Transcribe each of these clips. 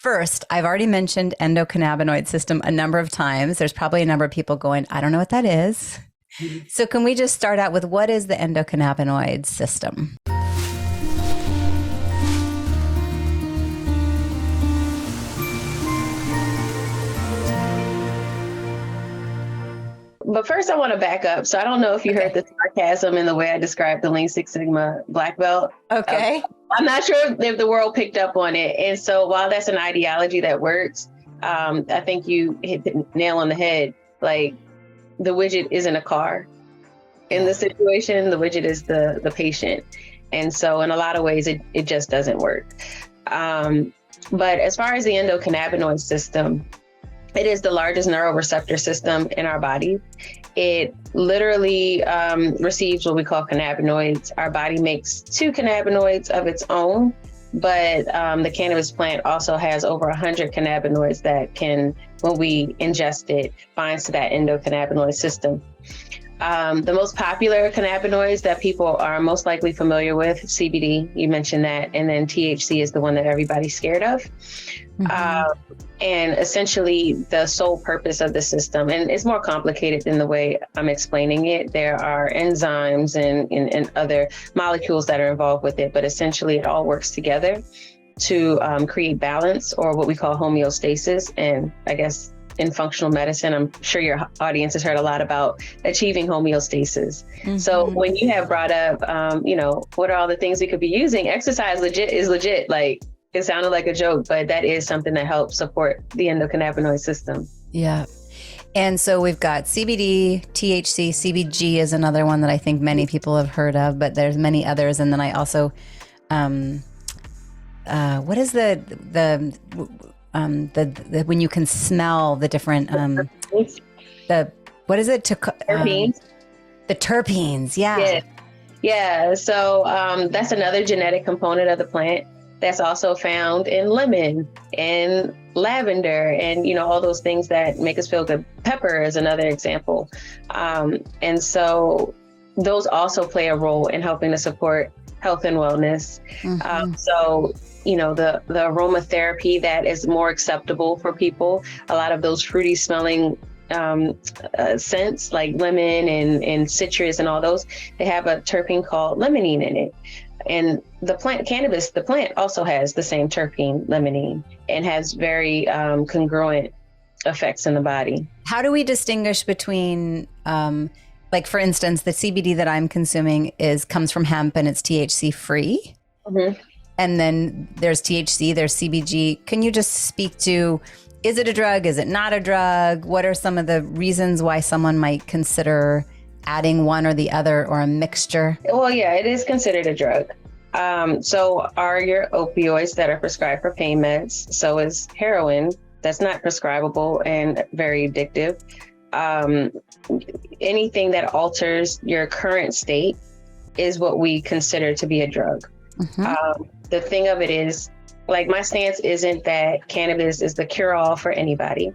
first, I've already mentioned endocannabinoid system a number of times. There's probably a number of people going, I don't know what that is. So can we just start out with what is the endocannabinoid system? But first, I want to back up. So I don't know if you heard the sarcasm in the way I described the Lean Six Sigma black belt. Okay. I'm not sure if the world picked up on it. And so while that's an ideology that works, I think you hit the nail on the head. Like, the widget isn't a car. In this situation, the widget is the patient. And so in a lot of ways, it just doesn't work. But as far as the endocannabinoid system, it is the largest neuroreceptor system in our body. It literally receives what we call cannabinoids. Our body makes 2 cannabinoids of its own, but the cannabis plant also has over 100 cannabinoids that can, when we ingest it, binds to that endocannabinoid system. The most popular cannabinoids that people are most likely familiar with, CBD, you mentioned that, and then THC is the one that everybody's scared of. And essentially the sole purpose of the system, and it's more complicated than the way I'm explaining it. There are enzymes and other molecules that are involved with it, but essentially it all works together to create balance, or what we call homeostasis. And I guess in functional medicine, I'm sure your audience has heard a lot about achieving homeostasis. So when you have brought up, what are all the things we could be using? Exercise is legit. Like, it sounded like a joke, but that is something that helps support the endocannabinoid system. Yeah. And so we've got CBD, THC, CBG is another one that I think many people have heard of, but there's many others. And then I also, what is the when you can smell the different, what is it? Terpenes. The terpenes. Yeah. Yeah. So that's another genetic component of the plant that's also found in lemon and lavender and, all those things that make us feel good. Pepper is another example. And so those also play a role in helping to support health and wellness. So the aromatherapy that is more acceptable for people, a lot of those fruity smelling scents like lemon and citrus and all those, they have a terpene called limonene in it. And the plant also has the same terpene, limonene, and has very congruent effects in the body. How do we distinguish between, for instance, the CBD that I'm consuming comes from hemp and it's THC free? And then there's THC, there's CBG. Can you just speak to, is it a drug? Is it not a drug? What are some of the reasons why someone might consider adding one or the other, or a mixture? Well, yeah, it is considered a drug. So are your opioids that are prescribed for pain meds. So is heroin, that's not prescribable and very addictive. Anything that alters your current state is what we consider to be a drug. The thing of it is, like, my stance isn't that cannabis is the cure-all for anybody.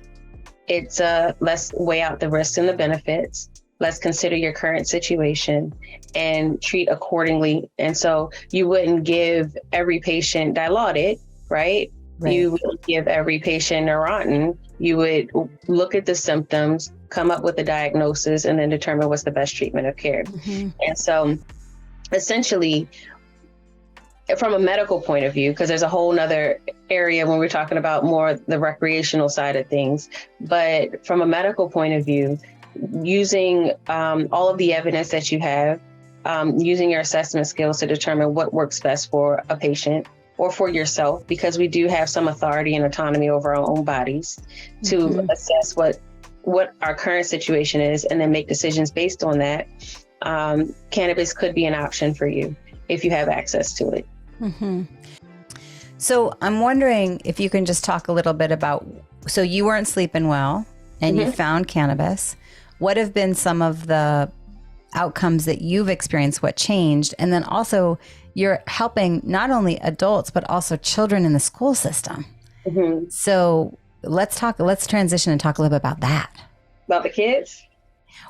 It's let's weigh out the risks and the benefits. Let's consider your current situation and treat accordingly. And so you wouldn't give every patient Dilaudid, right? You wouldn't give every patient Neurontin. You would look at the symptoms, come up with a diagnosis, and then determine what's the best treatment of care. And so essentially, from a medical point of view, because there's a whole nother area when we're talking about more the recreational side of things, but from a medical point of view, using all of the evidence that you have, using your assessment skills to determine what works best for a patient or for yourself, because we do have some authority and autonomy over our own bodies to assess what our current situation is and then make decisions based on that. Cannabis could be an option for you if you have access to it. So I'm wondering if you can just talk a little bit about, so you weren't sleeping well and you found cannabis. What have been some of the outcomes that you've experienced? What changed? And then also you're helping not only adults, but also children in the school system. So let's transition and talk a little bit about that. About the kids?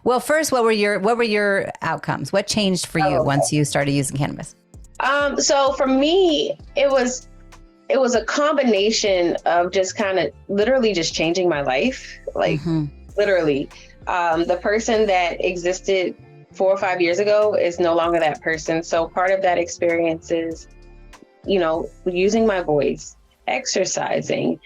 Well, first, what were your outcomes? What changed for you once you started using cannabis? So for me, it was it was a combination of just kind of literally just changing my life. Like literally, the person that existed 4 or 5 years ago is no longer that person. So part of that experience is, you know, using my voice, exercising,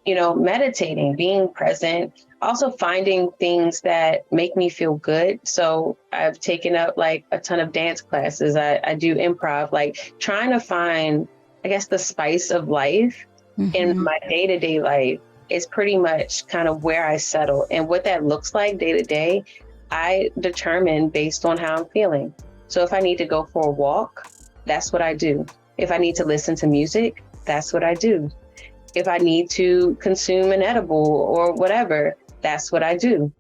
you know, meditating, being present, also finding things that make me feel good. So I've taken up like a ton of dance classes. I do improv, like trying to find, I guess, the spice of life in my day-to-day life is pretty much kind of where I settle. And what that looks like day to day, I determine based on how I'm feeling. So if I need to go for a walk, that's what I do. If I need to listen to music, that's what I do. If I need to consume an edible or whatever, that's what I do.